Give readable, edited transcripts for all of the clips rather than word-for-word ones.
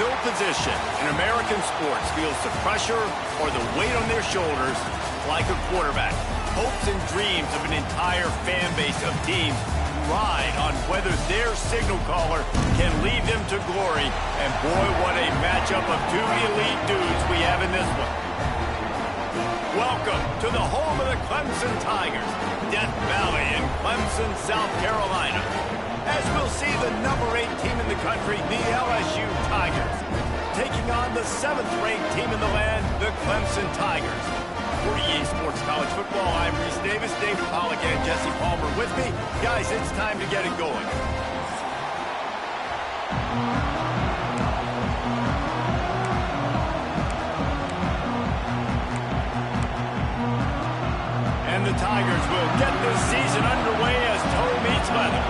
no position in American sports feels the pressure or the weight on their shoulders like a quarterback. Hopes and dreams of an entire fan base of teams ride on whether their signal caller can lead them to glory. And boy, what a matchup of two elite dudes we have in this one. Welcome to the home of the Clemson Tigers, Death Valley in Clemson, South Carolina. As we'll see the number 8 team in the country, the LSU Tigers, taking on the 7th-ranked team in the land, the Clemson Tigers. For EA Sports College Football, I'm Reese Davis, David Pollack, and Jesse Palmer with me. Guys, it's time to get it going. And the Tigers will get this season underway as toe meets leather.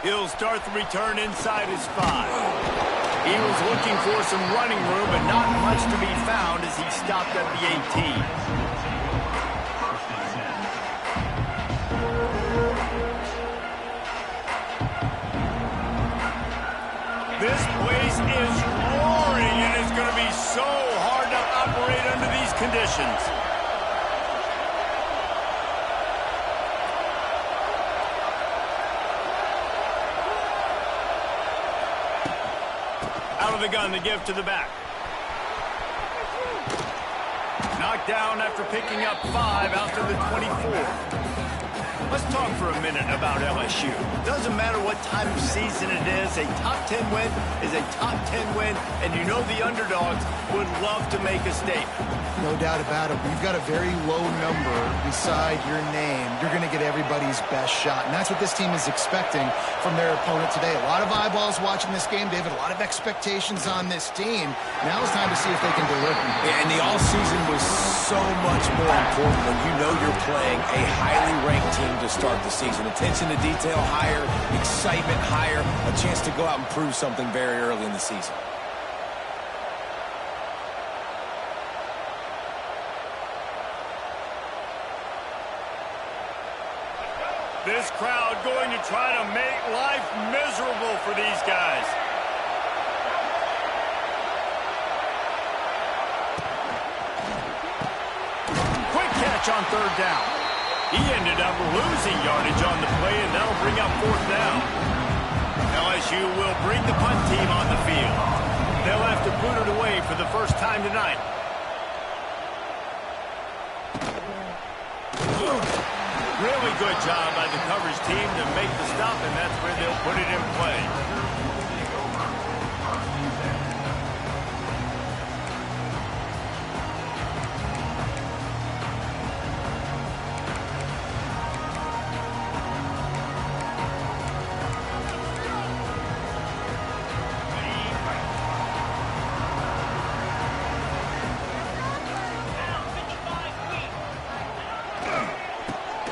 He'll start the return inside his 5. He was looking for some running room, but not much to be found as he stopped at the 18. This place is roaring, and it's going to be so hard to operate under these conditions. Out of the gun to give to the back. Knocked down after picking up 5 out to the 24. Let's talk for a minute about LSU. Doesn't matter what time of season it is, a top 10 win is a top 10 win, and you know the underdogs would love to make a statement. No doubt about it. When you've got a very low number beside your name, you're going to get everybody's best shot, and that's what this team is expecting from their opponent today. A lot of eyeballs watching this game, David, a lot of expectations on this team. Now it's time to see if they can deliver. Yeah, and the offseason was so much more important when you know you're playing a highly ranked team to start the season. Attention to detail higher, excitement higher, a chance to go out and prove something very early in the season. This crowd going to try to make life miserable for these guys. Quick catch on 3rd down. He ended up losing yardage on the play, and that'll bring up 4th down. LSU will bring the punt team on the field. They'll have to boot it away for the first time tonight. Really good job by the coverage team to make the stop, and that's where they'll put it in play.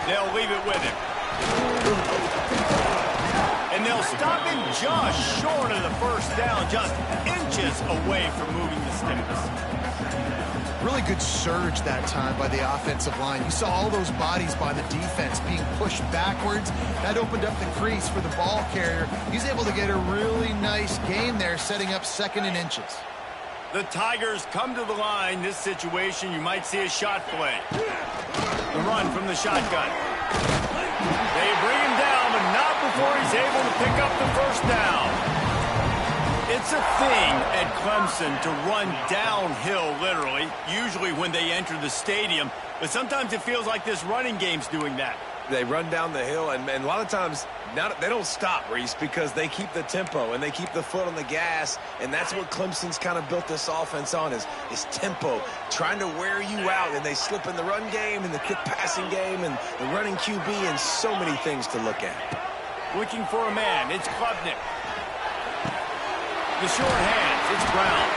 They'll leave it with him. And they'll stop him just short of the 1st down, just inches away from moving the sticks. Really good surge that time by the offensive line. You saw all those bodies by the defense being pushed backwards. That opened up the crease for the ball carrier. He's able to get a really nice gain there, setting up 2nd and inches. The Tigers come to the line. This situation, you might see a shot play. The run from the shotgun. They bring him down, but not before he's able to pick up the 1st down. It's a thing at Clemson to run downhill, literally, usually when they enter the stadium. But sometimes it feels like this running game's doing that. They run down the hill, and a lot of times they don't stop, Reese, because they keep the tempo and they keep the foot on the gas, and that's what Clemson's kind of built this offense on is tempo, trying to wear you out, and they slip in the run game and the quick passing game and the running QB and so many things to look at. Looking for a man, it's Klubnik. The short hands, it's Brown.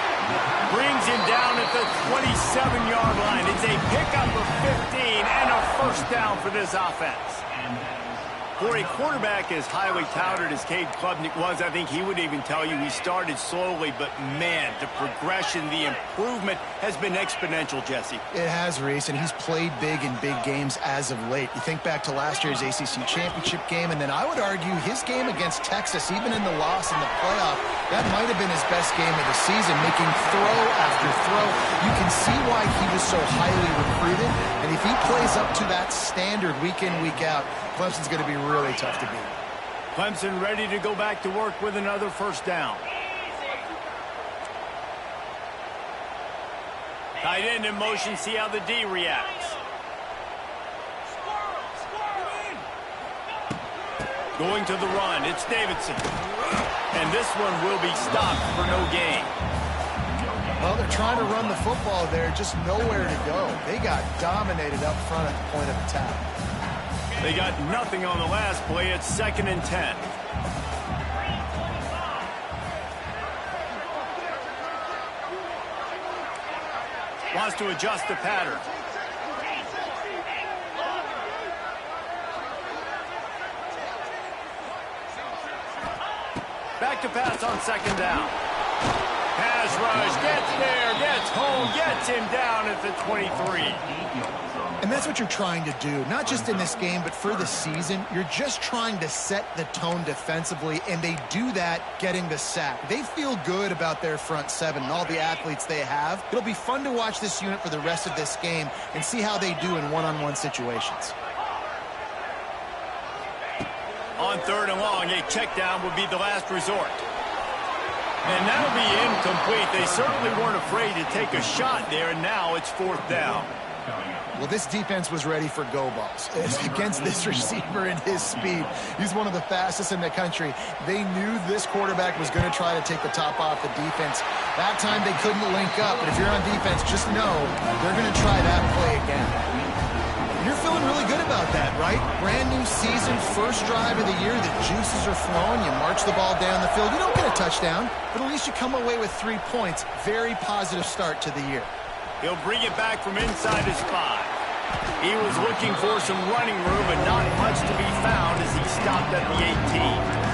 Brings him down at the 27-yard line. It's a pickup of 15 and a 1st down for this offense. For a quarterback as highly touted as Cade Klubnik was, I think he would even tell you he started slowly, but man, the progression, the improvement has been exponential, Jesse. It has, Reese, and he's played big in big games as of late. You think back to last year's ACC championship game, and then I would argue his game against Texas, even in the loss in the playoff, that might have been his best game of the season, making throw after throw. You can see why he was so highly recruited, and if he plays up to that standard week in, week out, Clemson's going to be really tough to beat. Clemson ready to go back to work with another first down. Tight end in motion, see how the D reacts. Going to the run, it's Davidson. And this one will be stopped for no gain. Well, they're trying to run the football there, just nowhere to go. They got dominated up front at the point of attack. They got nothing on the last play. It's 2nd and 10. Wants to adjust the pattern. Back to pass on 2nd down. Pass rush, gets there, gets home, gets him down at the 23. And that's what you're trying to do, not just in this game, but for the season. You're just trying to set the tone defensively, and they do that getting the sack. They feel good about their front seven and all the athletes they have. It'll be fun to watch this unit for the rest of this game and see how they do in one-on-one situations. On 3rd and long, a check down would be the last resort. And that'll be incomplete. They certainly weren't afraid to take a shot there, and now it's 4th down. Well, this defense was ready for go balls. Against this receiver and his speed, he's one of the fastest in the country. They knew this quarterback was going to try to take the top off the defense. That time they couldn't link up, but if you're on defense, just know they're going to try that play again. You're feeling really good about that, right? Brand new season, first drive of the year, the juices are flowing, you march the ball down the field. You don't get a touchdown, but at least you come away with 3 points. Very positive start to the year. He'll bring it back from inside his 5. He was looking for some running room, but not much to be found as he stopped at the 18.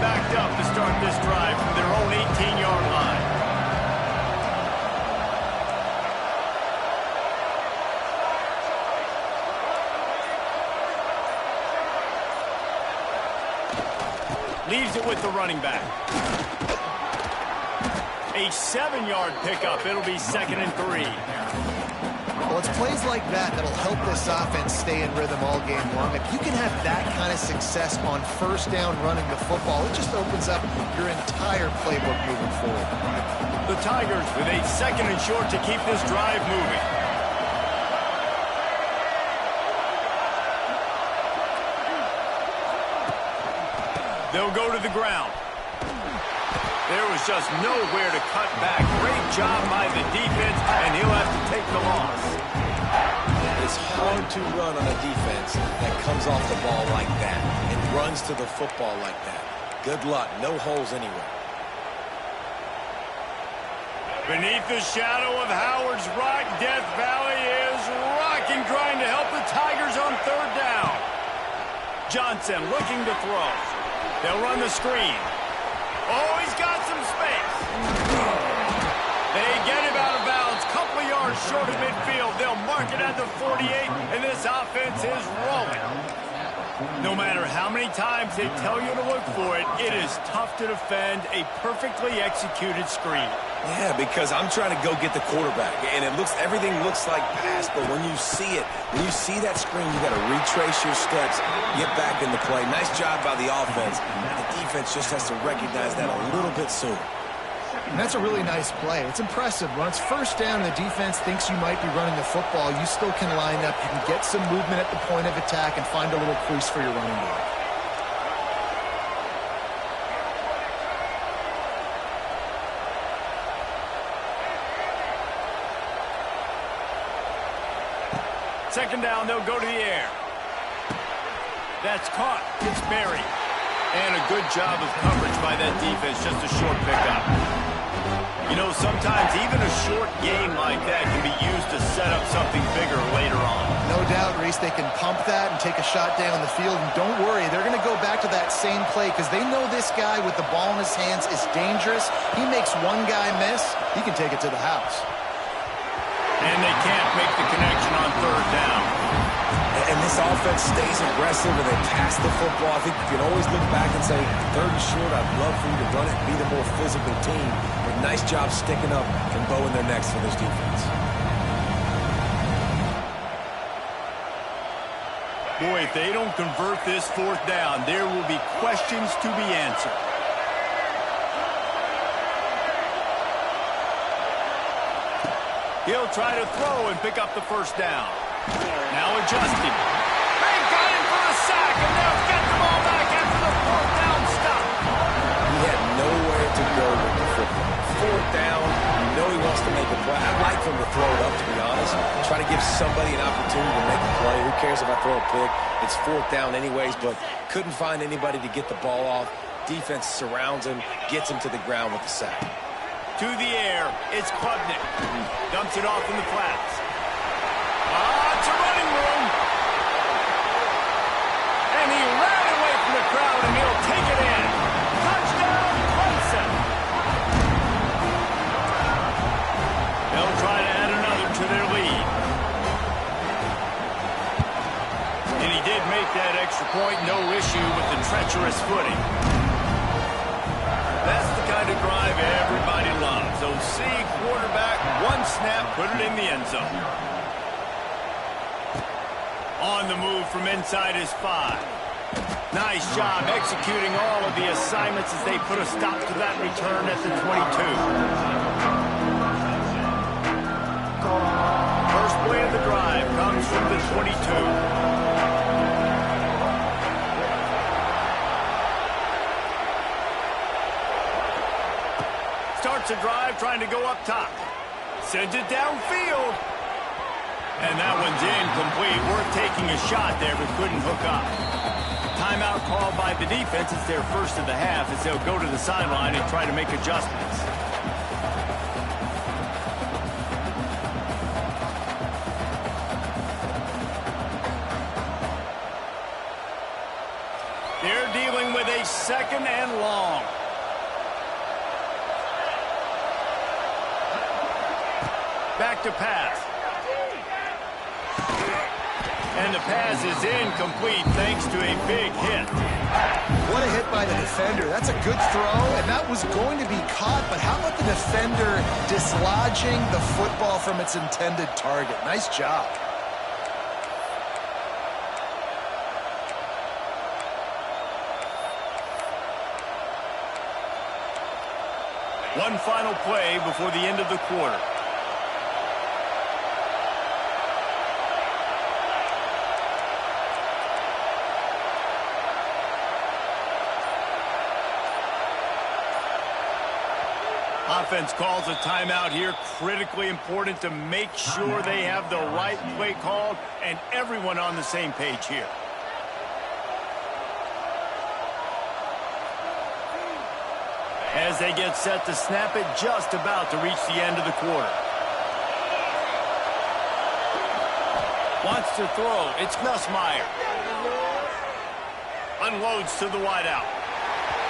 Backed up to start this drive from their own 18-yard line. Leaves it with the running back. A 7-yard pickup. It'll be 2nd and 3. Well, it's plays like that that'll help this offense stay in rhythm all game long. If you can have that kind of success on first down running the football, it just opens up your entire playbook moving forward. The Tigers with a 2nd and short to keep this drive moving. They'll go to the ground. There was just nowhere to cut back. Great job by the defense, and he'll have to take the loss. It's hard to run on a defense that comes off the ball like that and runs to the football like that. Good luck. No holes anywhere. Beneath the shadow of Howard's Rock, Death Valley is rocking, trying to help the Tigers on 3rd down. Johnson looking to throw. They'll run the screen. Oh, he's got some space. They get him out of bounds, couple of yards short of midfield. They'll mark it at the 48, and this offense is rolling. No matter how many times they tell you to look for it, it is tough to defend a perfectly executed screen. Yeah, because I'm trying to go get the quarterback, and everything looks like pass, but when you see it, when you see that screen, you got to retrace your steps, get back in the play. Nice job by the offense. The defense just has to recognize that a little bit sooner. And that's a really nice play. It's impressive. When it's first down and the defense thinks you might be running the football, you still can line up. You can get some movement at the point of attack and find a little crease for your running game. Second down, they'll go to the air. That's caught. It's buried. And a good job of coverage by that defense, just a short pickup. You know, sometimes even a short game like that can be used to set up something bigger later on. No doubt, Reese, they can pump that and take a shot down the field. And don't worry, they're going to go back to that same play because they know this guy with the ball in his hands is dangerous. He makes one guy miss, he can take it to the house. And they can't make the connection on third down. And this offense stays aggressive and they pass the football. I think you can always look back and say, third and short, I'd love for you to run it and be the more physical team. But nice job sticking up and bowing their necks for this defense. Boy, if they don't convert this fourth down, there will be questions to be answered. He'll try to throw and pick up the first down. Now adjusting. They got him for the sack, and they'll get the ball back after the fourth down stop. He had nowhere to go with the football. Fourth down, you know he wants to make a play. I'd like for him to throw it up, to be honest. Try to give somebody an opportunity to make a play. Who cares if I throw a pick? It's fourth down anyways, but couldn't find anybody to get the ball off. Defense surrounds him, gets him to the ground with the sack. To the air, it's Klubnik. Dumps it off in the flats. It's a running room. And he ran away from the crowd, and he'll take it in. Touchdown, Clemson. They'll try to add another to their lead. And he did make that extra point, no issue with the treacherous footing. That's the kind of drive everybody loves. OC quarterback, one snap, put it in the end zone. On the move from inside his 5. Nice job executing all of the assignments as they put a stop to that return at the 22. First play of the drive comes from the 22. Starts a drive trying to go up top. Sends it downfield. And that one's incomplete. Worth taking a shot there, but couldn't hook up. Timeout called by the defense. It's their first of the half as they'll go to the sideline and try to make adjustments. They're dealing with a second and long. Back to pass. And the pass is incomplete thanks to a big hit. What a hit by the defender. That's a good throw, and that was going to be caught, but how about the defender dislodging the football from its intended target? Nice job. One final play before the end of the quarter. Offense calls a timeout here. Critically important to make sure they have the right play called and everyone on the same page here. As they get set to snap it, just about to reach the end of the quarter. Wants to throw. It's Nussmeier. Unloads to the wideout.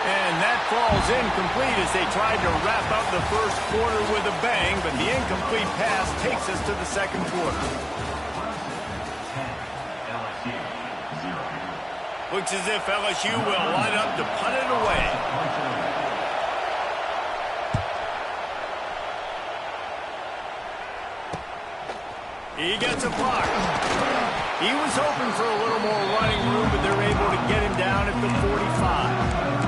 And that falls incomplete as they tried to wrap up the first quarter with a bang, but the incomplete pass takes us to the second quarter. Looks as if LSU will line up to punt it away. He gets a block. He was hoping for a little more running room, but they're able to get him down at the 45.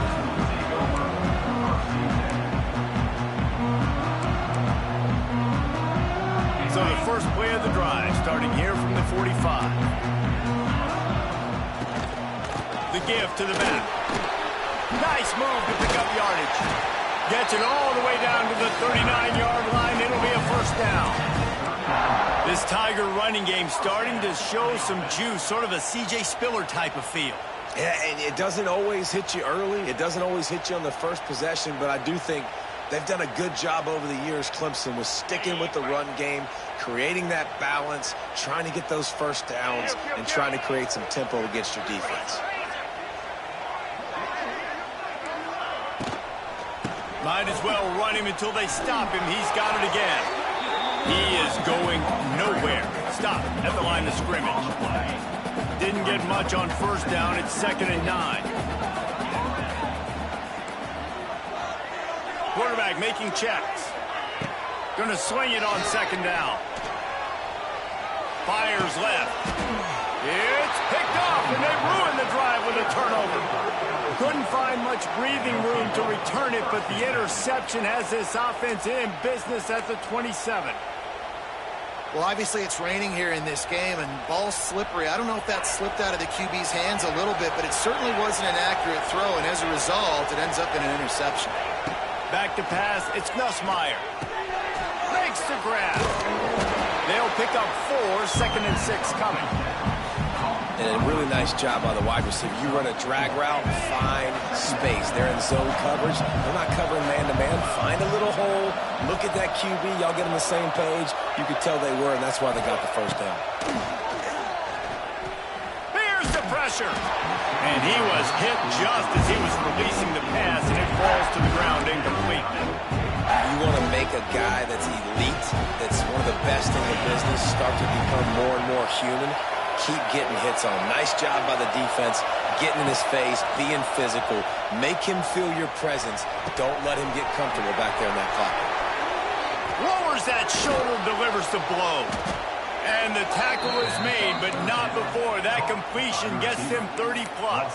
So the first play of the drive, starting here from the 45. The give to the back. Nice move to pick up yardage. Gets it all the way down to the 39-yard line. It'll be a first down. This Tiger running game starting to show some juice, sort of a C.J. Spiller type of feel. Yeah, and it doesn't always hit you early. It doesn't always hit you on the first possession, but I do think they've done a good job over the years, Clemson, with sticking with the run game, creating that balance, trying to get those first downs, and trying to create some tempo against your defense. Might as well run him until they stop him. He's got it again. He is going nowhere. Stop at the line of scrimmage. Didn't get much on first down. It's 2nd and 9. Quarterback making checks. Gonna swing it on 2nd down. Fires left. It's picked off, and they ruined the drive with a turnover. Couldn't find much breathing room to return it, but the interception has this offense in business at the 27. Well, obviously it's raining here in this game, and ball's slippery. I don't know if that slipped out of the QB's hands a little bit, but it certainly wasn't an accurate throw, and as a result, it ends up in an interception. Back to pass, it's Nussmeier. Makes the grab. They'll pick up 4, 2nd and 6 coming. And a really nice job by the wide receiver. You run a drag route, find space. They're in zone coverage. They're not covering man-to-man. Find a little hole. Look at that QB. Y'all get on the same page. You could tell they were, and that's why they got the first down. Here's the pressure. And he was hit just as he was releasing the pass, and it falls to the ground incomplete. You want to make a guy that's elite, that's one of the best in the business, start to become more and more human. Keep getting hits on him. Nice job by the defense, getting in his face, being physical. Make him feel your presence. Don't let him get comfortable back there in that pocket. Lowers that shoulder, delivers the blow. And the tackle is made, but not before. That completion gets him 30-plus.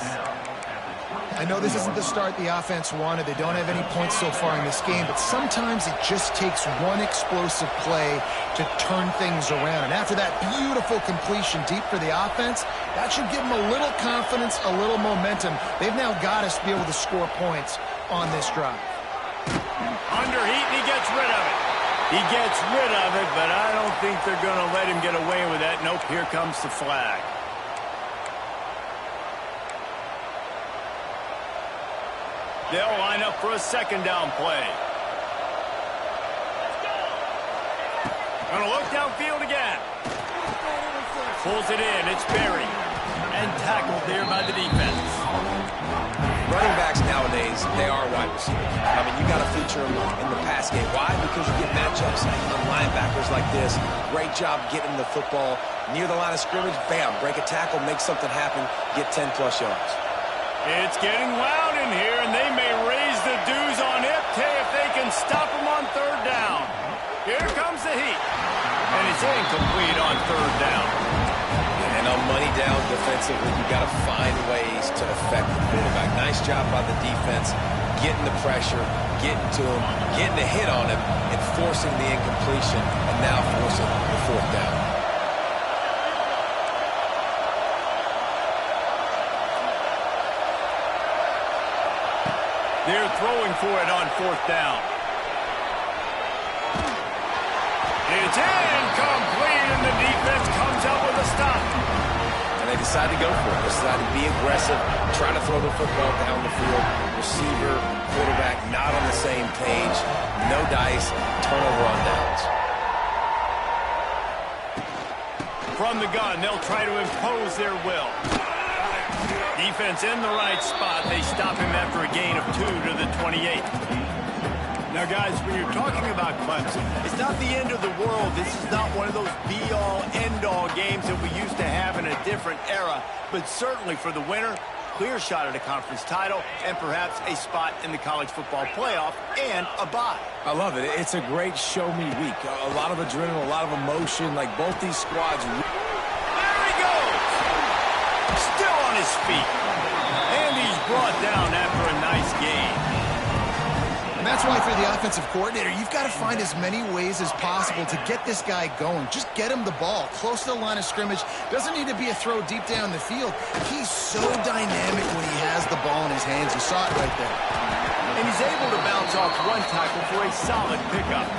I know this isn't the start the offense wanted. They don't have any points so far in this game, but sometimes it just takes one explosive play to turn things around. And after that beautiful completion deep for the offense, that should give them a little confidence, a little momentum. They've now got to be able to score points on this drive. Under heat, and he gets rid of it. He gets rid of it, but I don't think they're going to let him get away with that. Nope, here comes the flag. They'll line up for a 2nd down play. Gonna look downfield again. Pulls it in. It's buried. And tackled there by the defense. Running backs nowadays, they are wide receivers. I mean, you got to feature them in the pass game. Why? Because you get matchups on linebackers like this. Great job getting the football near the line of scrimmage. Bam, break a tackle, make something happen, get 10-plus yards. It's getting loud in here, and they may raise the dues on Ipte if they can stop him on 3rd down. Here comes the heat. And it's incomplete on 3rd down. And on money down defensively, you got to find ways to affect the quarterback. Nice job by the defense, getting the pressure, getting to him, getting a hit on him, and forcing the incompletion, and now forcing the 4th down. They're throwing for it on 4th down. It's incomplete, and the defense comes out with a stop. And they decide to go for it. They decide to be aggressive, try to throw the football down the field. Receiver, quarterback, not on the same page. No dice, turnover on downs. From the gun, they'll try to impose their will. Defense in the right spot. They stop him after a gain of 2 to the 28. Now, guys, when you're talking about Clemson, it's not the end of the world. This is not one of those be-all, end-all games that we used to have in a different era. But certainly for the winner, clear shot at a conference title and perhaps a spot in the college football playoff and a bye. I love it. It's a great show-me week. A lot of adrenaline, a lot of emotion. Like both these squads. There he goes! Still on his feet. And he's brought down after a nice game. And that's why for the offensive coordinator, you've got to find as many ways as possible to get this guy going. Just get him the ball close to the line of scrimmage. Doesn't need to be a throw deep down the field. He's so dynamic when he has the ball in his hands. You saw it right there. And he's able to bounce off one tackle for a solid pickup.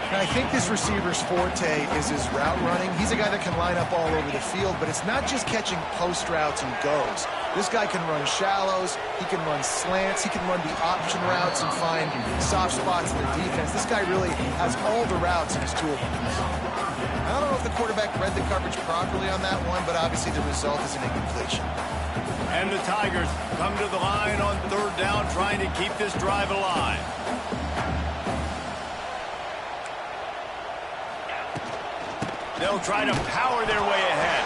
And I think this receiver's forte is his route running. He's a guy that can line up all over the field, but it's not just catching post routes and goes. This guy can run shallows, he can run slants, he can run the option routes and find soft spots in the defense. This guy really has all the routes in his toolbox. I don't know if the quarterback read the coverage properly on that one, but obviously the result is an incompletion. And the Tigers come to the line on third down, trying to keep this drive alive. They'll try to power their way ahead.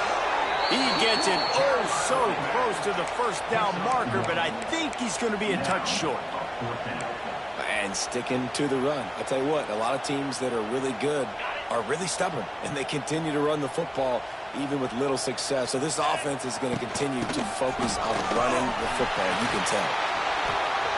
He gets it oh so close to the first down marker, but I think he's going to be a touch short. And sticking to the run. I'll tell you what, a lot of teams that are really good are really stubborn, and they continue to run the football even with little success. So this offense is going to continue to focus on running the football, you can tell.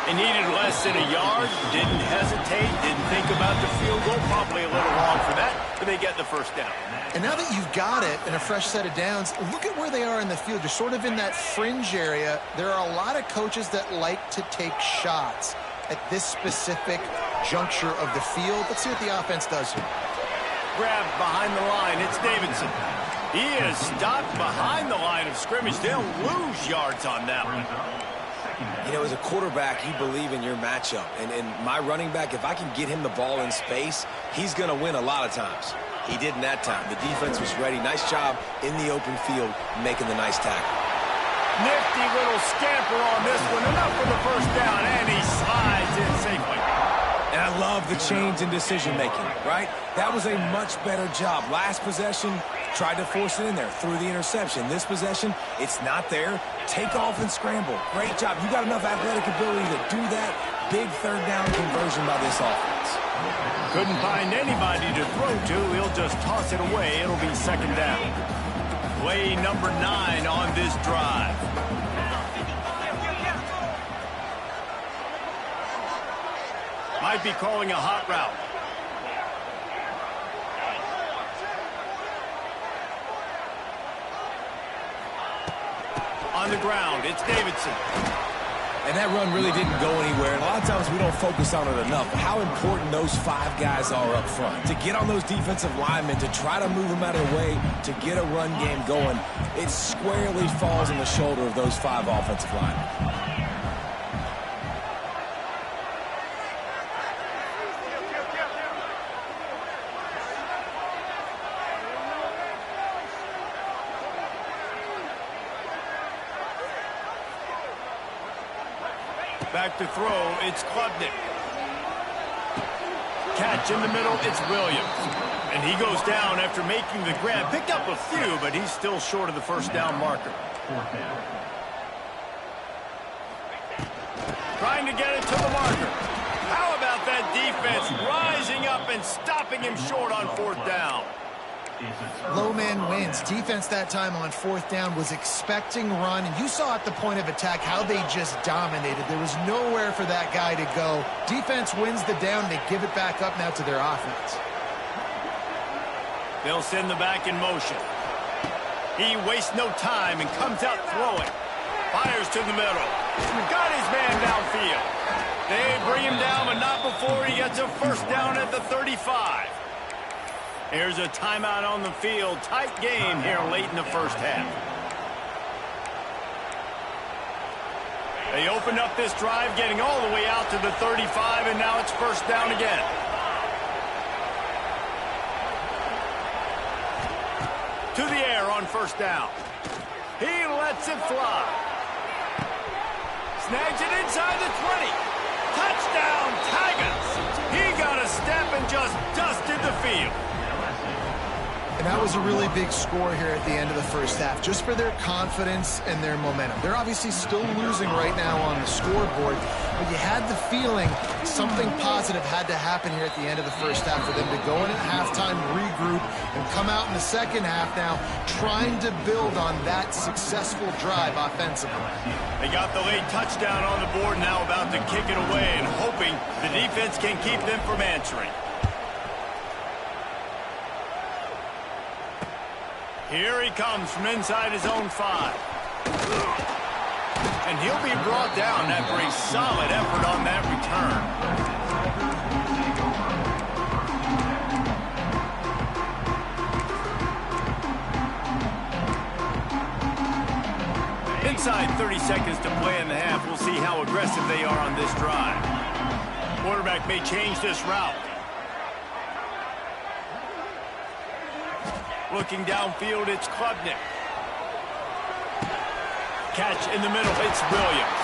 They needed less than a yard, didn't hesitate, didn't think about the field goal, probably a little long for that, but they get the first down. And now that you've got it and a fresh set of downs, look at where they are in the field. You're sort of in that fringe area. There are a lot of coaches that like to take shots at this specific juncture of the field. Let's see what the offense does here. Grabbed behind the line, it's Davidson. He is stopped behind the line of scrimmage. They'll lose yards on that one. You know, as a quarterback, you believe in your matchup. And my running back, if I can get him the ball in space, he's going to win a lot of times. He did in that time. The defense was ready. Nice job in the open field making the nice tackle. Nifty little scamper on this one. Enough for the first down, and he slides in safely. And I love the change in decision-making, right? That was a much better job. Last possession, tried to force it in there through the interception. This possession, it's not there. Take off and scramble. Great job. You got enough athletic ability to do that. Big third down conversion by this offense. Couldn't find anybody to throw to. He'll just toss it away. It'll be second down. Play number 9 on this drive. Might be calling a hot route. On the ground, it's Davidson. And that run really didn't go anywhere. And a lot of times we don't focus on it enough. How important those 5 guys are up front. To get on those defensive linemen, to try to move them out of the way, to get a run game going, it squarely falls on the shoulder of those 5 offensive linemen. Back to throw, it's Klubnik. Catch in the middle, it's Williams. And he goes down after making the grab. Picked up a few, but he's still short of the first down marker. Trying to get it to the marker. How about that defense rising up and stopping him short on fourth down? Low man wins. Defense that time on fourth down was expecting run, and you saw at the point of attack how they just dominated. There was nowhere for that guy to go. Defense wins the down. They give it back up now to their offense. They'll send the back in motion. He wastes no time and comes out throwing. Fires to the middle. Got his man downfield. They bring him down, but not before he gets a first down at the 35. Here's a timeout on the field. Tight game here late in the first half. They opened up this drive, getting all the way out to the 35, and now it's first down again. To the air on first down. He lets it fly. Snags it inside the 20. Touchdown, Tigers! He got a step and just dusted the field. And that was a really big score here at the end of the first half, just for their confidence and their momentum. They're obviously still losing right now on the scoreboard, but you had the feeling something positive had to happen here at the end of the first half for them to go in at halftime, regroup, and come out in the second half now trying to build on that successful drive offensively. They got the late touchdown on the board, now about to kick it away and hoping the defense can keep them from answering. Here he comes from inside his own 5. And he'll be brought down after a solid effort on that return. Inside 30 seconds to play in the half. We'll see how aggressive they are on this drive. Quarterback may change this route. Looking downfield, it's Klubnik. Catch in the middle, it's Williams.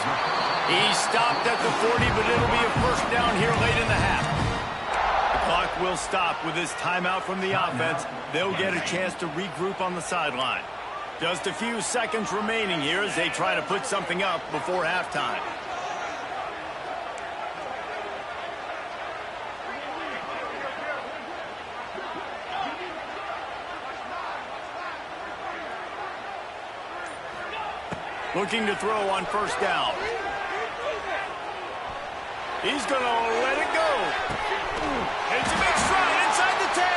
He stopped at the 40, but it'll be a first down here late in the half. The clock will stop with this timeout from the offense. They'll get a chance to regroup on the sideline. Just a few seconds remaining here as they try to put something up before halftime. Looking to throw on first down. He's going to let it go. It's a big stride inside the 10.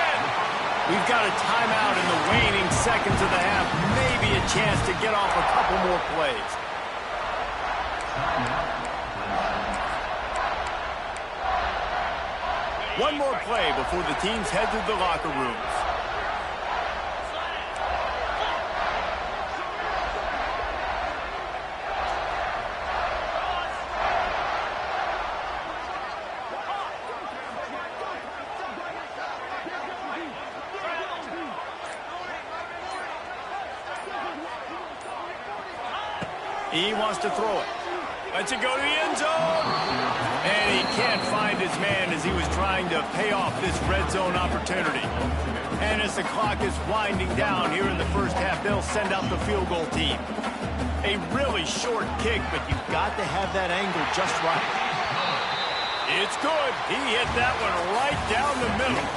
We've got a timeout in the waning seconds of the half. Maybe a chance to get off a couple more plays. One more play before the teams head to the locker rooms. He wants to throw it. Lets it go to the end zone. And he can't find his man as he was trying to pay off this red zone opportunity. And as the clock is winding down here in the first half, they'll send out the field goal team. A really short kick, but you've got to have that angle just right. It's good. He hit that one right down the middle.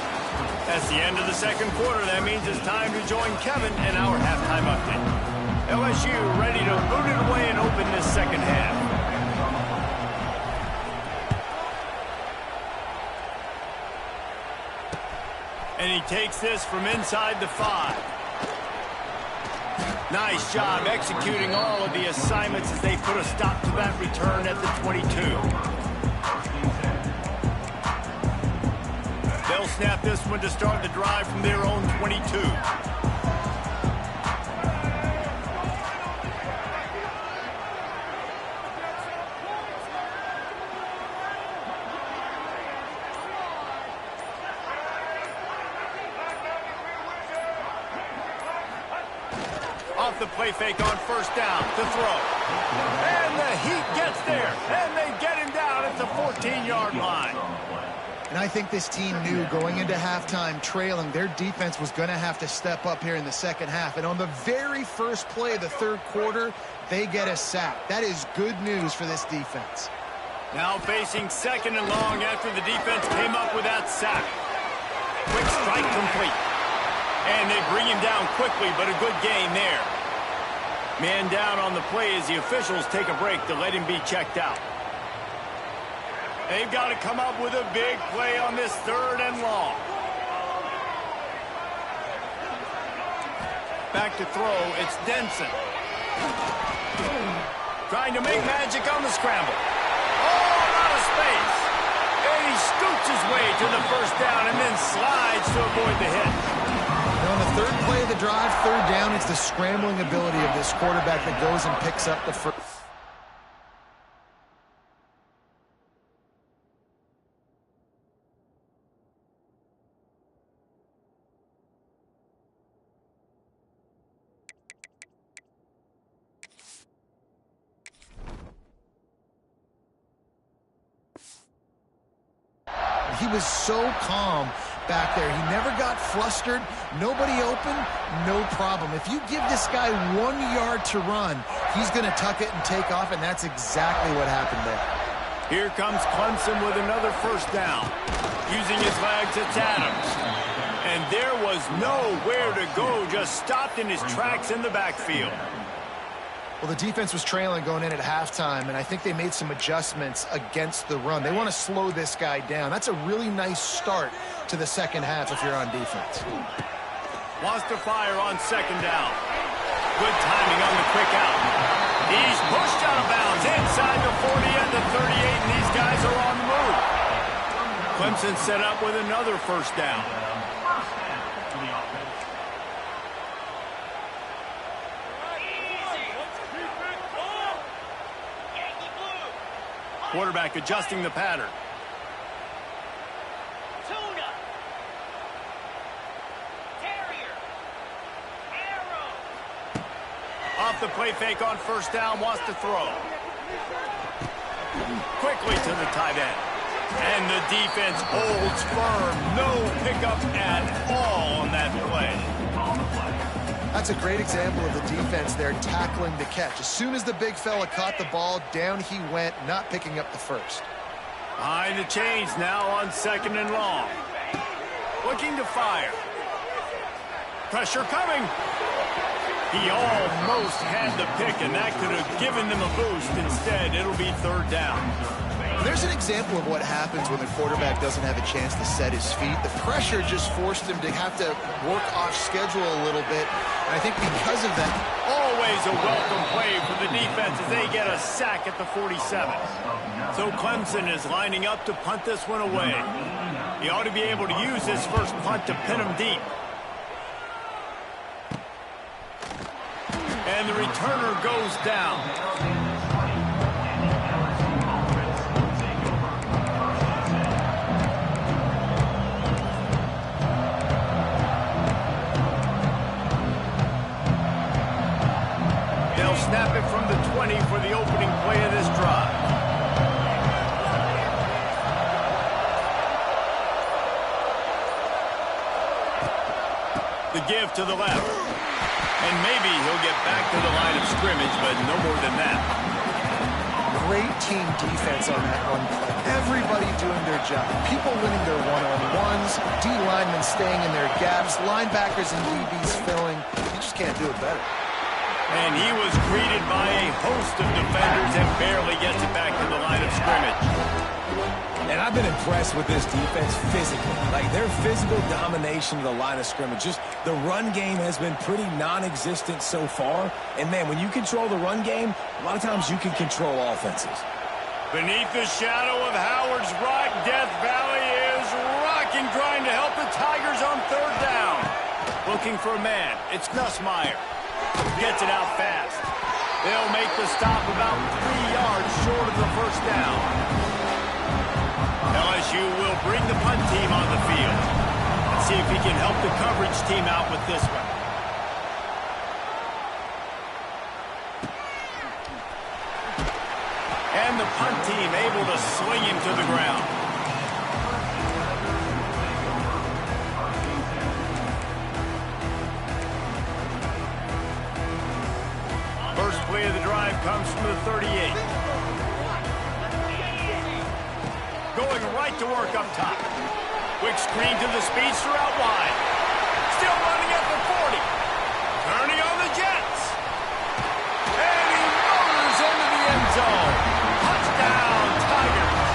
That's the end of the second quarter. That means it's time to join Kevin in our halftime update. LSU ready to boot it away and open this second half. And he takes this from inside the 5. Nice job executing all of the assignments as they put a stop to that return at the 22. They'll snap this one to start the drive from their own 22. Off the play fake on first down to throw. And the Heat gets there. And they get him down at the 14-yard line. And I think this team knew going into halftime trailing, their defense was going to have to step up here in the second half. And on the very first play of the third quarter, they get a sack. That is good news for this defense. Now facing second and long after the defense came up with that sack. Quick strike complete. And they bring him down quickly, but a good gain there. Man down on the play as the officials take a break to let him be checked out. They've got to come up with a big play on this third and long. Back to throw, it's Denson. Trying to make magic on the scramble. Oh, out of space. And he scoots his way to the first down and then slides to avoid the hit. On the third play of the drive, third down, it's the scrambling ability of this quarterback that goes and picks up the first. He was so calm back there. He never got flustered. Nobody open, no problem. If you give this guy 1 yard to run, he's going to tuck it and take off, and that's exactly what happened there. Here comes Clemson with another first down. Using his legs, it's Adams. And there was nowhere to go, just stopped in his tracks in the backfield. Well, the defense was trailing going in at halftime, and I think they made some adjustments against the run. They want to slow this guy down. That's a really nice start to the second half if you're on defense. Wants to fire on second down. Good timing on the quick out. He's pushed out of bounds inside the 40 and the 38, and these guys are on the move. Clemson set up with another first down. Quarterback adjusting the pattern. Off the play fake on first down, wants to throw. Quickly to the tight end. And the defense holds firm. No pickup at all on that play. That's a great example of the defense there tackling the catch. As soon as the big fella caught the ball, down he went, not picking up the first. Behind the chains now on 2nd and long. Looking to fire. Pressure coming. He almost had the pick, and that could have given them a boost. Instead, it'll be 3rd down. There's an example of what happens when the quarterback doesn't have a chance to set his feet. The pressure just forced him to have to work off schedule a little bit. And I think because of that, always a welcome play for the defense as they get a sack at the 47. So Clemson is lining up to punt this one away. He ought to be able to use this first punt to pin him deep. And the returner goes down. They'll snap it from the 20 for the opening play of this drive. The give to the left. And maybe he'll get back to the line of scrimmage, but no more than that. Great team defense on that run play. Everybody doing their job. People winning their one-on-ones, D linemen staying in their gaps, linebackers and DBs filling. You just can't do it better. And he was greeted by a host of defenders and barely gets it back to the line of scrimmage. And I've been impressed with this defense physically. Like, their physical domination of the line of scrimmage. Just the run game has been pretty non-existent so far. And, man, when you control the run game, a lot of times you can control offenses. Beneath the shadow of Howard's Rock, Death Valley is rocking, trying to help the Tigers on 3rd down. Looking for a man. It's Nussmeier. Gets it out fast. They'll make the stop about 3 yards short of the first down. LSU will bring the punt team on the field. Let's see if he can help the coverage team out with this one. And the punt team able to sling him to the ground. First play of the drive comes from the 38. Going right to work up top. Quick screen to the speedster out wide. Still running at the 40. Turning on the Jets. And he motors into the end zone. Touchdown, Tigers.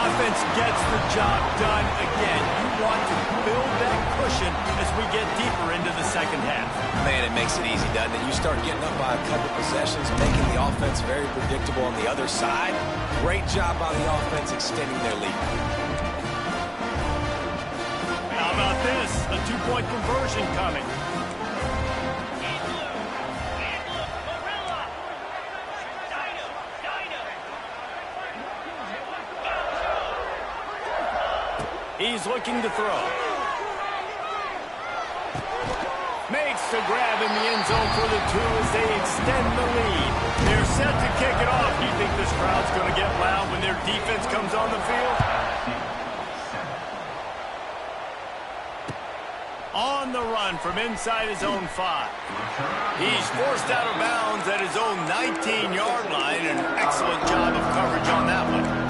Offense gets the job done again. You want to build that cushion as we get deeper into the second half. Man, it makes it easy, doesn't it? You start getting up by a couple possessions, making the offense very predictable on the other side. Great job by the offense extending their lead. How about this? A 2-point conversion coming. He's looking to throw. Makes the grab in the end zone for the 2 as they extend the lead. They're set to kick it off. Do you think this crowd's going to get loud when their defense comes on the field? On the run from inside his own 5. He's forced out of bounds at his own 19-yard line. An excellent job of coverage on that one.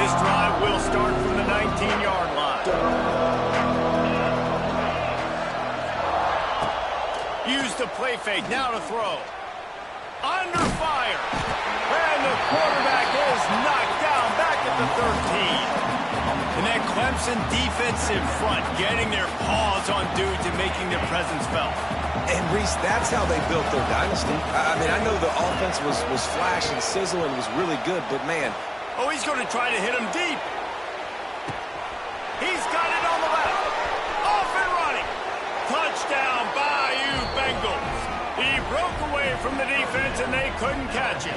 This drive will start from the 19-yard line. Use the play fake, now to throw. Under fire. And the quarterback is knocked down back at the 13. And that Clemson defense in front, getting their paws on dudes and making their presence felt. And, Reese, that's how they built their dynasty. I mean, I know the offense was flash and sizzle and was really good, but, man. Oh, he's going to try to hit him deep. He's got it on the left. Off and running. defense, and they couldn't catch it.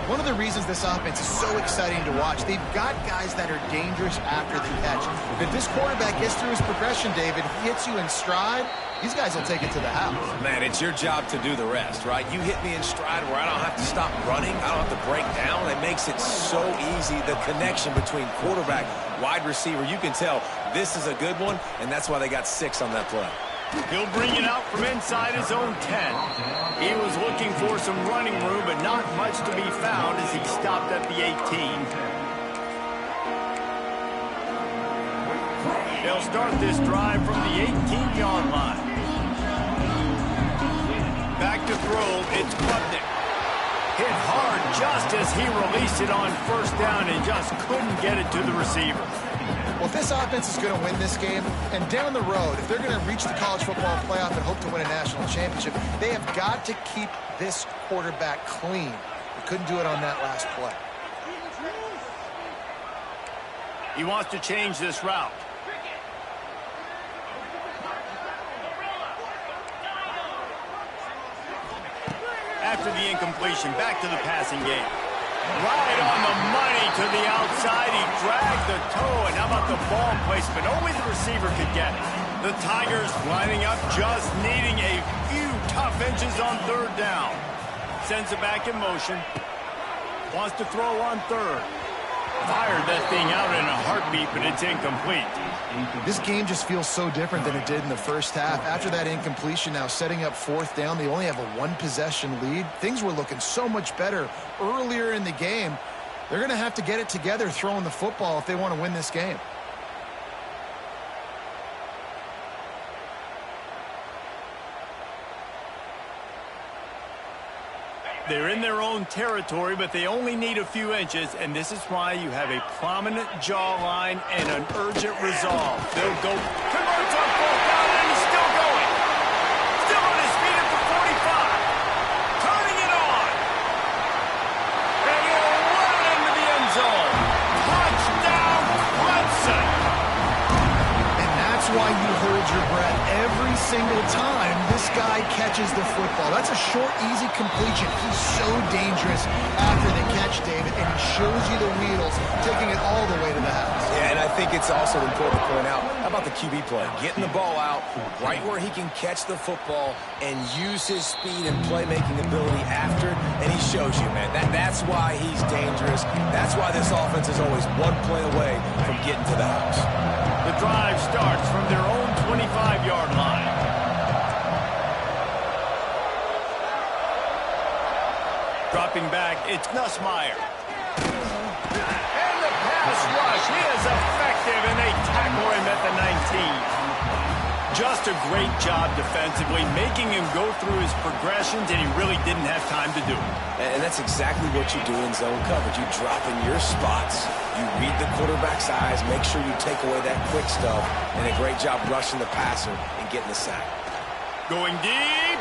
One of the reasons this offense is so exciting to watch, they've got guys that are dangerous after the catch. If this quarterback gets through his progression, David, he hits you in stride, these guys will take it to the house. Man, it's your job to do the rest, right? You hit me in stride where I don't have to stop running. I don't have to break down. It makes it so easy, the connection between quarterback, wide receiver. You can tell this is a good one, and that's why they got 6 on that play. He'll bring it out from inside his own 10. He was looking for some running room, but not much to be found as he stopped at the 18. They'll start this drive from the 18-yard line. Back to throw, it's Klubnik. Hit hard just as he released it on first down and just couldn't get it to the receiver. Well, if this offense is going to win this game, and down the road, if they're going to reach the college football playoff and hope to win a national championship, they have got to keep this quarterback clean. They couldn't do it on that last play. He wants to change this route. After the incompletion, back to the passing game. Right on the money to the outside. He dragged the toe, and how about the ball placement? Only the receiver could get it. The Tigers lining up, just needing a few tough inches on third down. Sends it back in motion. Wants to throw on third. Fired that thing out in a heartbeat, but it's incomplete. This game just feels so different than it did in the first half. After that incompletion, now setting up fourth down, they only have a 1-possession lead. Things were looking so much better earlier in the game. They're going to have to get it together throwing the football if they want to win this game. They're in their own territory, but they only need a few inches, and this is why you have a prominent jawline and an urgent resolve. They'll go, converts on fourth down, and he's still going. Still on his feet at the 45. Turning it on. And he'll run it into the end zone. Touchdown, Clemson. And that's why you hold your breath every single time this guy catches the football. That's a short, easy completion. He's so dangerous after the catch, David, and he shows you the wheels, taking it all the way to the house. Yeah, and I think it's also important to point out, how about the QB play? Getting the ball out right where he can catch the football and use his speed and playmaking ability after it, and he shows you, man. That's why he's dangerous. That's why this offense is always one play away from getting to the house. The drive starts from their own 25-yard line. Dropping back, it's Nussmeier. And the pass rush, he is effective, and they tackle him at the 19. Just a great job defensively, making him go through his progressions, and he really didn't have time to do it. And that's exactly what you do in zone coverage. You drop in your spots, you read the quarterback's eyes, make sure you take away that quick stuff, and a great job rushing the passer and getting the sack. Going deep.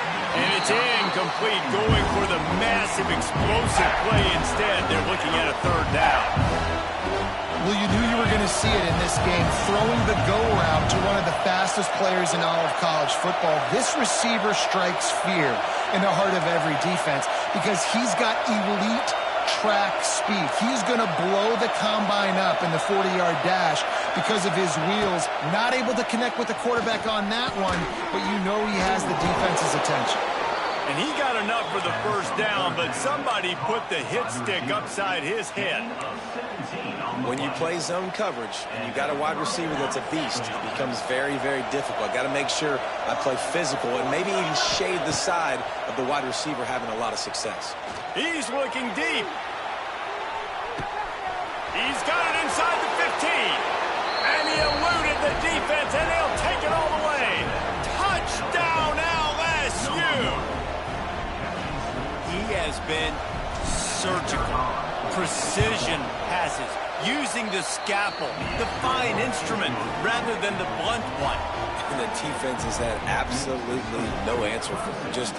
And it's incomplete, going for the massive explosive play instead. They're looking at a third down. Well, you knew you were going to see it in this game, throwing the go route to one of the fastest players in all of college football. This receiver strikes fear in the heart of every defense because he's got elite track speed. He's going to blow the combine up in the 40-yard dash because of his wheels. Not able to connect with the quarterback on that one, but you know he has the defense's attention. And he got enough for the first down, but somebody put the hit stick upside his head. When you play zone coverage and you got a wide receiver that's a beast, it becomes very, very difficult. Got to make sure I play physical and maybe even shade the side of the wide receiver having a lot of success. He's looking deep. He's got it inside the 15. And he eluded the defense, and he'll take it all the way. Touchdown, LSU. He has been surgical, precision passes, using the scalpel, the fine instrument, rather than the blunt one. And the defense has had absolutely no answer for him. Just,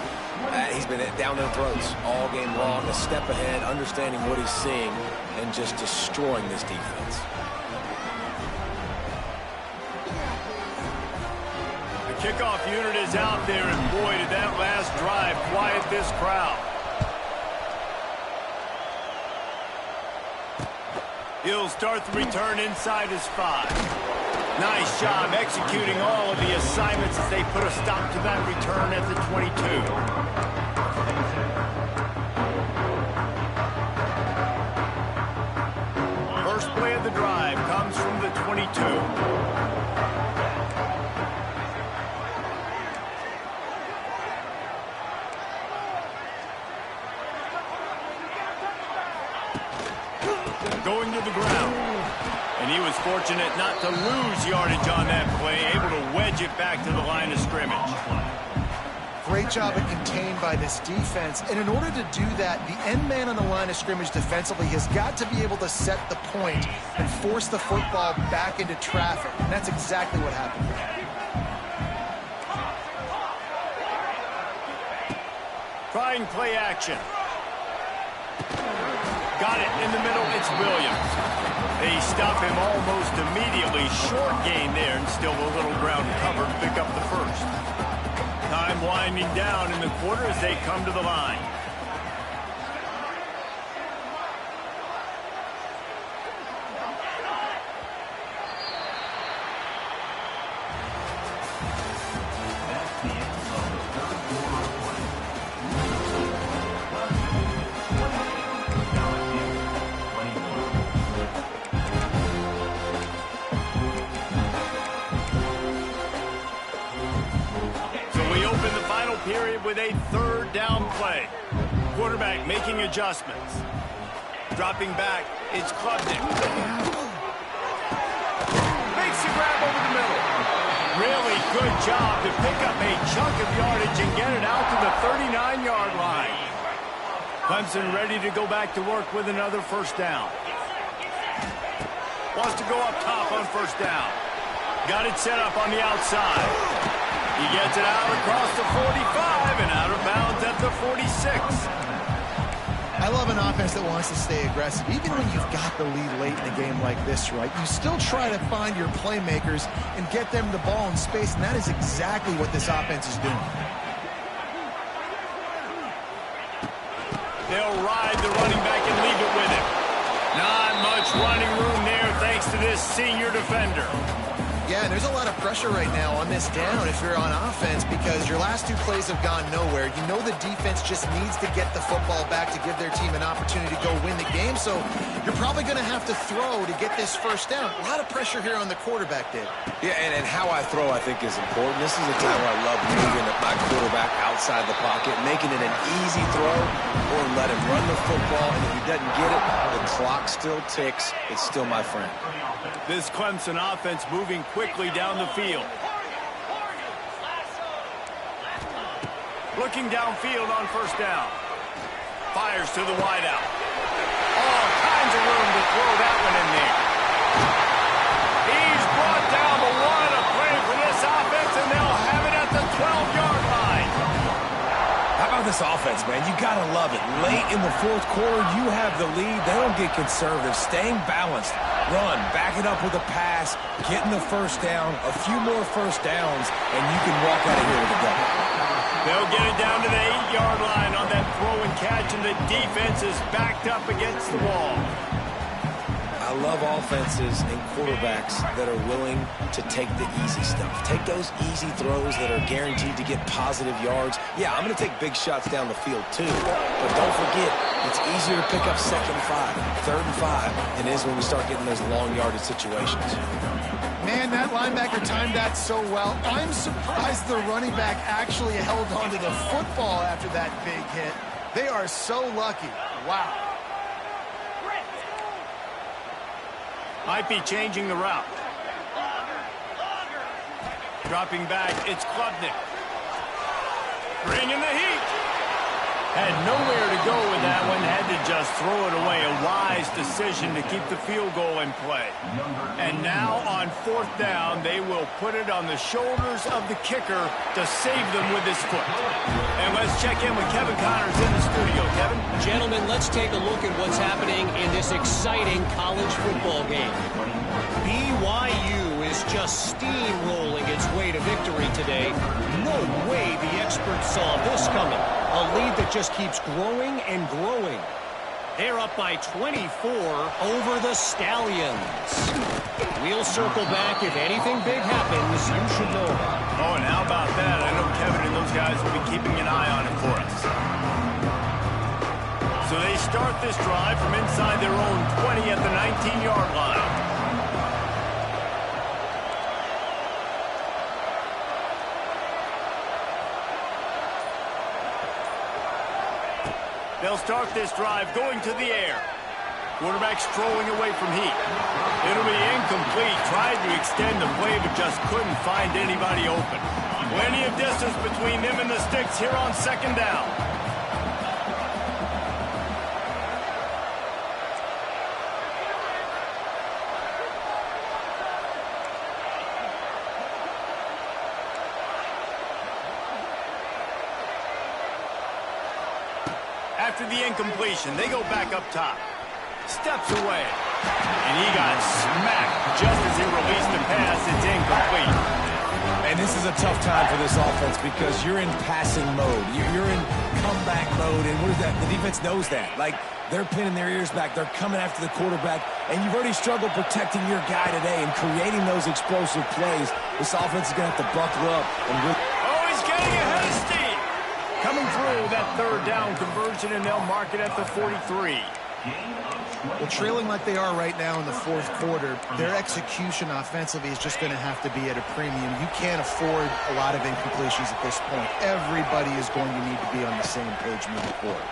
he's been down their throats all game long, a step ahead, understanding what he's seeing, and just destroying this defense. Kickoff unit is out there, and boy, did that last drive quiet this crowd. He'll start the return inside his 5. Nice job executing all of the assignments as they put a stop to that return at the 22. First play of the drive comes from the 22. Going to the ground. And he was fortunate not to lose yardage on that play, able to wedge it back to the line of scrimmage. Great job at contained by this defense. And in order to do that, the end man on the line of scrimmage defensively has got to be able to set the point and force the football back into traffic. And that's exactly what happened. Trying play action. Got it in the middle. It's Williams. They stop him almost immediately. Short gain there, and still a little ground cover to pick up the first. Time winding down in the quarter as they come to the line. Period with a third down play. Quarterback making adjustments. Dropping back, it's Klubnik. Makes the grab over the middle. Really good job to pick up a chunk of yardage and get it out to the 39-yard line. Clemson ready to go back to work with another first down. Wants to go up top on first down. Got it set up on the outside. He gets it out across the 45 and out of bounds at the 46. I love an offense that wants to stay aggressive. Even when you've got the lead late in a game like this, right, you still try to find your playmakers and get them the ball in space, and that is exactly what this offense is doing. They'll ride the running back and leave it with him. Not much running room there thanks to this senior defender. Yeah, and there's a lot of pressure right now on this down if you're on offense because your last two plays have gone nowhere. You know the defense just needs to get the football back to give their team an opportunity to go win the game, so you're probably going to have to throw to get this first down. A lot of pressure here on the quarterback, Dave. Yeah, and how I throw, I think, is important. This is a time where I love moving my quarterback outside the pocket, making it an easy throw, or let him run the football, and if he doesn't get it, the clock still ticks. It's still my friend. This Clemson offense moving quickly down the field. Looking downfield on first down. Fires to the wideout. All kinds of room to throw that one in there. He's brought down, but what a play for this offense, and they'll have it at the 12-yard line. How about this offense, man? You got to love it. Late in the fourth quarter, you have the lead. They don't get conservative. Staying balanced. Run, back it up with a pass, getting the first down, a few more first downs, and you can walk out of here with a W. They'll get it down to the 8-yard line on that throw and catch, and the defense is backed up against the wall. I love offenses and quarterbacks that are willing to take the easy stuff. Take those easy throws that are guaranteed to get positive yards. Yeah, I'm going to take big shots down the field too, but don't forget, it's easier to pick up 2nd and 5, 3rd and 5 than it is when we start getting those long yardage situations. Man, that linebacker timed that so well. I'm surprised the running back actually held onto the football after that big hit. They are so lucky. Wow. Might be changing the route. Dropping back, it's Klubnik. Bringing the heat. Had nowhere to go with that one. Had to just throw it away. A wise decision to keep the field goal in play. And now on 4th down, they will put it on the shoulders of the kicker to save them with his foot. And let's check in with Kevin Connors in the studio. Kevin? Gentlemen, let's take a look at what's happening in this exciting college football game. BYU is just steamrolling its way to victory today. No way the experts saw this coming. A lead that just keeps growing and growing. They're up by 24 over the Stallions. We'll circle back. If anything big happens, you should know about it. Oh, and how about that? I know Kevin and those guys will be keeping an eye on it for us. So they start this drive from inside their own 20 at the 19-yard line. They'll start this drive going to the air. Quarterback strolling away from heat. It'll be incomplete. Tried to extend the play, but just couldn't find anybody open. Plenty of distance between them and the sticks here on second down. After the incompletion, they go back up top. Steps away. And he got smacked just as he released the pass. It's incomplete. And this is a tough time for this offense because you're in passing mode. You're in comeback mode. And what is that? The defense knows that. Like, they're pinning their ears back. They're coming after the quarterback. And you've already struggled protecting your guy today and creating those explosive plays. This offense is going to have to buckle up. Oh, he's getting ahead of steam. Coming through that third down conversion, and they'll mark it at the 43. Well, trailing like they are right now in the fourth quarter, their execution offensively is just going to have to be at a premium. You can't afford a lot of incompletions at this point. Everybody is going to need to be on the same page moving forward.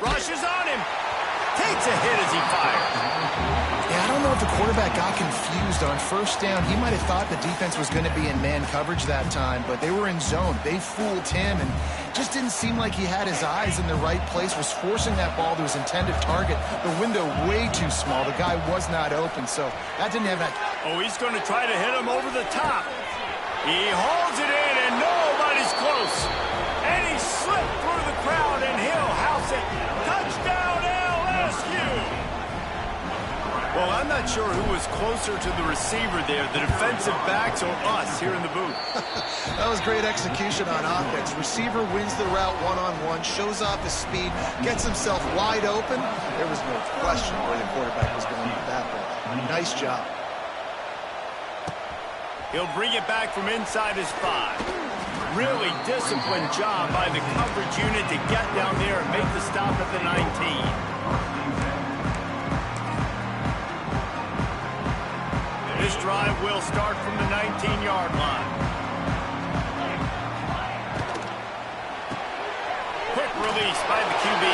Rushes on him. Takes a hit as he fires. Yeah, I don't know if the quarterback got confused on first down. He might have thought the defense was going to be in man coverage that time, but they were in zone. They fooled him and just didn't seem like he had his eyes in the right place, was forcing that ball to his intended target. The window way too small. The guy was not open, so that didn't have that. Oh, he's going to try to hit him over the top. He hauls it in, and nobody's close. And he slipped through the crowd, and he'll house it. Touchdown, LSU! Well, I'm not sure who was closer to the receiver there, the defensive backs or us here in the booth. That was great execution on offense. Receiver wins the route one-on-one, shows off his speed, gets himself wide open. There was no question where the quarterback was going with that ball. Nice job. He'll bring it back from inside his 5. Really disciplined job by the coverage unit to get down there and make the stop at the 19. This drive will start from the 19-yard line. Quick release by the QB.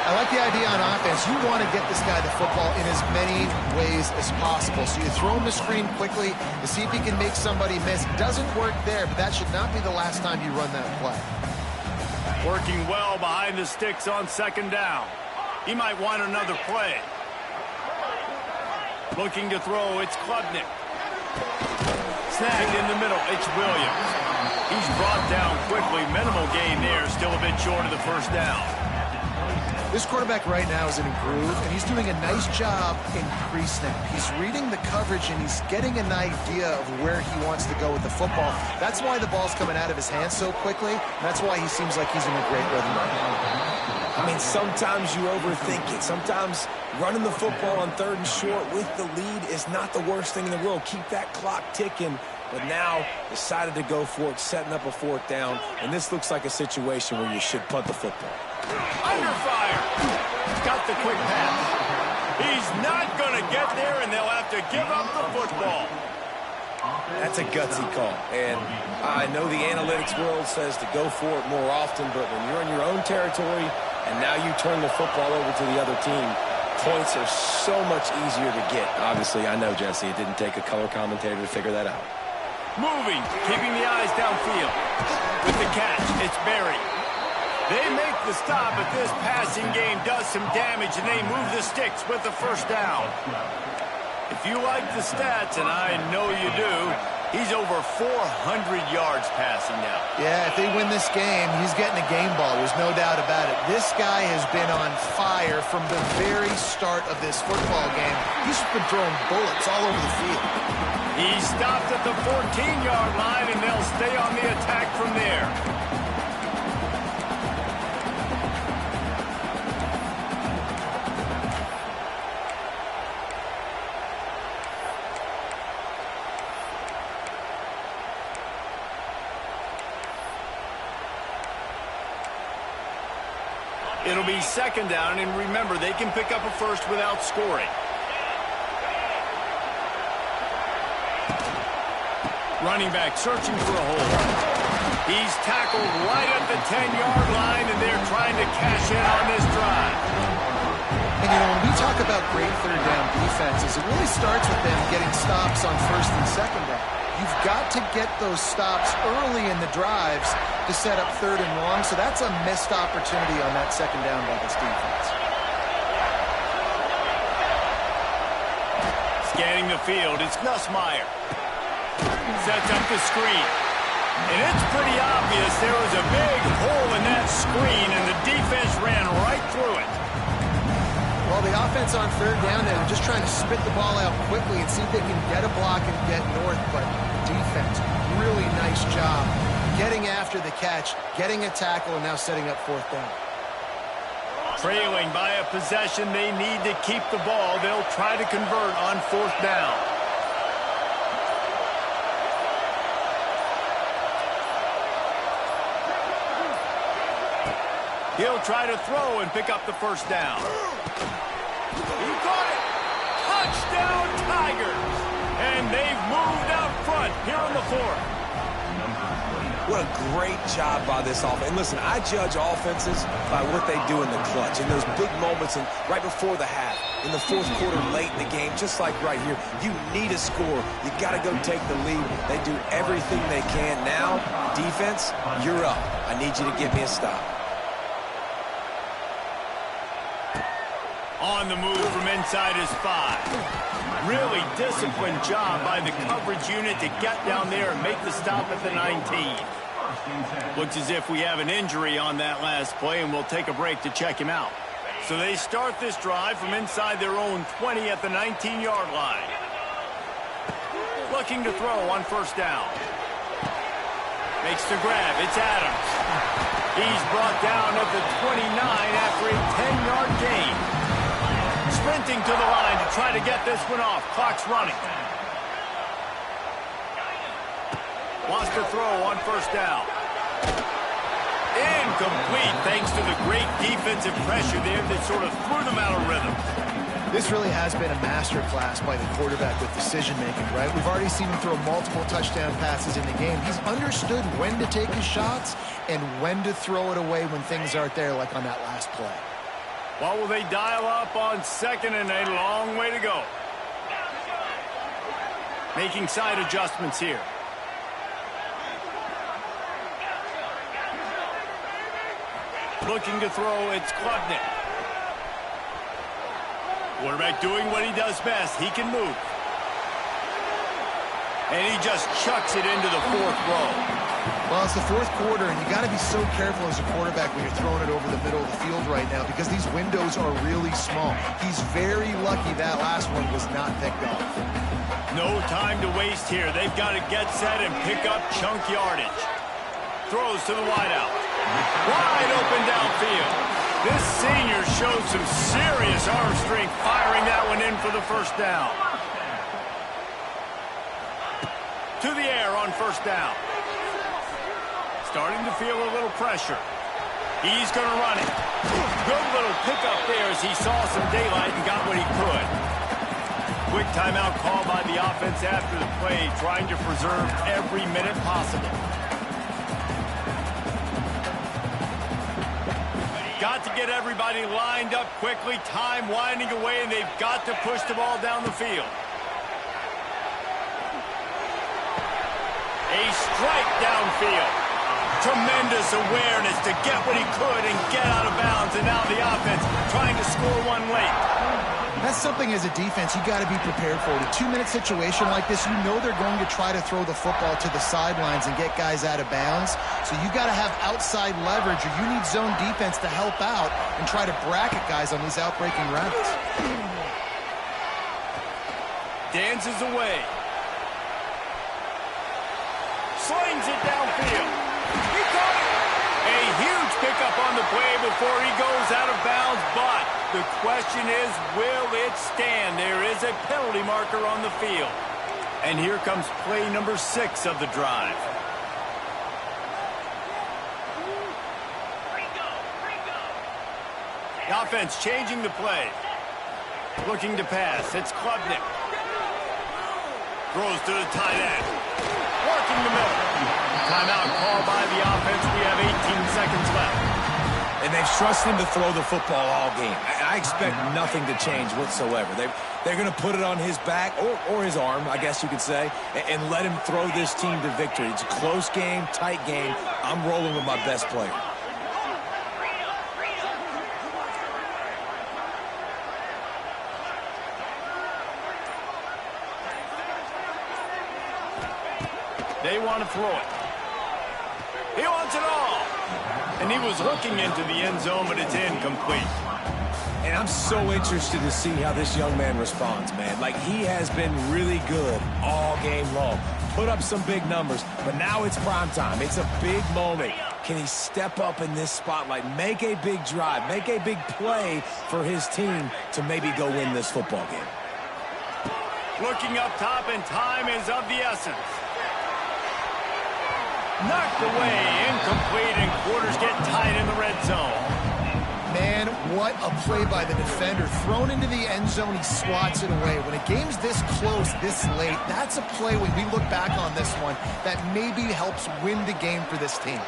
I like the idea on offense. You want to get this guy the football in as many ways as possible. So you throw him the screen quickly to see if he can make somebody miss. Doesn't work there, but that should not be the last time you run that play. Working well behind the sticks on second down. He might want another play. Looking to throw, it's Klubnik. Snagged in the middle, it's Williams. He's brought down quickly. Minimal gain there, still a bit short of the first down. This quarterback right now is in a groove, and he's doing a nice job in pre-snap. He's reading the coverage, and he's getting an idea of where he wants to go with the football. That's why the ball's coming out of his hands so quickly, and that's why he seems like he's in a great rhythm right now. I mean, sometimes you overthink it. Sometimes running the football on third and short with the lead is not the worst thing in the world. Keep that clock ticking. But now decided to go for it, setting up a fourth down. And this looks like a situation where you should punt the football. Under fire. Got the quick pass. He's not going to get there, and they'll have to give up the football. That's a gutsy call. And I know the analytics world says to go for it more often, but when you're in your own territory and now you turn the football over to the other team, points are so much easier to get. Obviously, I know, Jesse, it didn't take a color commentator to figure that out. Moving, keeping the eyes downfield. With the catch, it's Berry. They make the stop, but this passing game does some damage, and they move the sticks with the first down. If you like the stats, and I know you do, He's over 400 yards passing now. Yeah, if they win this game, he's getting a game ball. There's no doubt about it. This guy has been on fire from the very start of this football game. He's been throwing bullets all over the field. He stopped at the 14-yard line, and they'll stay on the attack from there. It'll be second down, and remember, they can pick up a first without scoring. Running back searching for a hole. He's tackled right at the 10-yard line, and they're trying to cash in on this drive. And, you know, when we talk about great third down defenses, it really starts with them getting stops on first and second down. You've got to get those stops early in the drives to set up third and long, so that's a missed opportunity on that second down by this defense. Scanning the field, it's Nussmeier. Sets up the screen. And it's pretty obvious there was a big hole in that screen, and the defense ran right through it. Well, the offense on third down, they're just trying to spit the ball out quickly and see if they can get a block and get north, but defense, really nice job getting after the catch, getting a tackle, and now setting up fourth down. Trailing by a possession, they need to keep the ball. They'll try to convert on fourth down. He'll try to throw and pick up the first down. He caught it! Touchdown, Tigers! And they've moved out front here in the fourth. What a great job by this offense. And listen, I judge offenses by what they do in the clutch, in those big moments and right before the half, in the fourth quarter, late in the game, just like right here. You need a score. You got to go take the lead. They do everything they can. Now, defense, you're up. I need you to give me a stop. On the move from inside his 5. Really disciplined job by the coverage unit to get down there and make the stop at the 19. Looks as if we have an injury on that last play, and we'll take a break to check him out. So they start this drive from inside their own 20 at the 19-yard line. Looking to throw on first down. Makes the grab. It's Adams. He's brought down at the 29 after a 10-yard gain. Sprinting to the line to try to get this one off. Clock's running. Wants to throw on first down. Incomplete thanks to the great defensive pressure there that sort of threw them out of rhythm. This really has been a masterclass by the quarterback with decision-making, right? We've already seen him throw multiple touchdown passes in the game. He's understood when to take his shots and when to throw it away when things aren't there, like on that last play. What will they dial up on second, and a long way to go? Making side adjustments here. Looking to throw, it's Klubnik. Quarterback doing what he does best. He can move. And he just chucks it into the fourth row. Well, it's the fourth quarter, and you got to be so careful as a quarterback when you're throwing it over the middle of the field right now because these windows are really small. He's very lucky that last one was not picked off. No time to waste here. They've got to get set and pick up chunk yardage. Throws to the wideout. Wide open downfield. This senior showed some serious arm strength firing that one in for the first down. To the air on first down. Starting to feel a little pressure. He's going to run it. Good little pickup there as he saw some daylight and got what he could. Quick timeout call by the offense after the play, trying to preserve every minute possible. Got to get everybody lined up quickly, time winding away, and they've got to push the ball down the field. A strike downfield. Tremendous awareness to get what he could and get out of bounds, and now the offense trying to score one late. That's that's something as a defense you got to be prepared for. In a 2-minute situation like this, you know they're going to try to throw the football to the sidelines and get guys out of bounds. So you got to have outside leverage, or you need zone defense to help out and try to bracket guys on these outbreaking routes. Dances away. Slings it downfield. He caught it. A huge pickup on the play before he goes out of bounds, but the question is, will it stand? There is a penalty marker on the field. And here comes play number 6 of the drive. The offense changing the play. Looking to pass. It's Klubnik. Throws to the tight end. Working the middle. Timeout called by the offense. We have 18 seconds left. And they've trusted him to throw the football all game. I expect nothing to change whatsoever. They're going to put it on his back, or his arm, I guess you could say, and let him throw this team to victory. It's a close game, tight game. I'm rolling with my best player. They want to throw it. He wants it all. And he was looking into the end zone, but it's incomplete. And I'm so interested to see how this young man responds, man. Like, he has been really good all game long. Put up some big numbers, but now it's prime time. It's a big moment. Can he step up in this spotlight, make a big drive, make a big play for his team to maybe go win this football game? Looking up top, and time is of the essence. Knocked away, incomplete, and quarters get tight in the red zone. Man, what a play by the defender. Thrown into the end zone, he swats it away. When a game's this close, this late, that's a play when we look back on this one that maybe helps win the game for this team.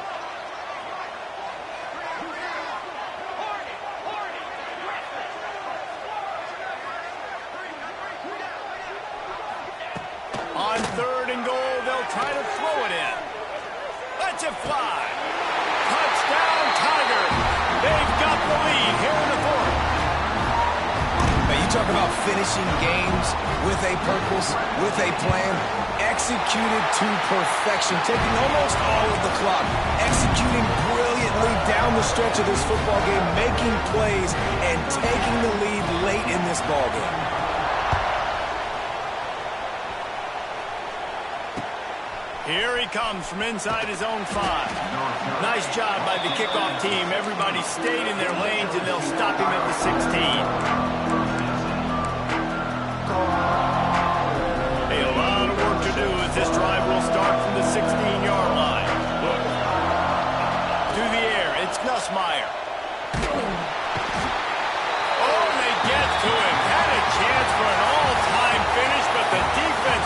On 3rd and goal, they'll try to throw it in. Let's it fly. Touchdown, Tigers. They've got the lead here in the 4th. Now, you talk about finishing games with a purpose, with a plan, executed to perfection, taking almost all of the clock, executing brilliantly down the stretch of this football game, making plays, and taking the lead late in this ball game. Here he comes from inside his own 5. Nice job by the kickoff team. Everybody stayed in their lanes, and they'll stop him at the 16. Hey, a lot of work to do as this drive will start from the 16-yard line.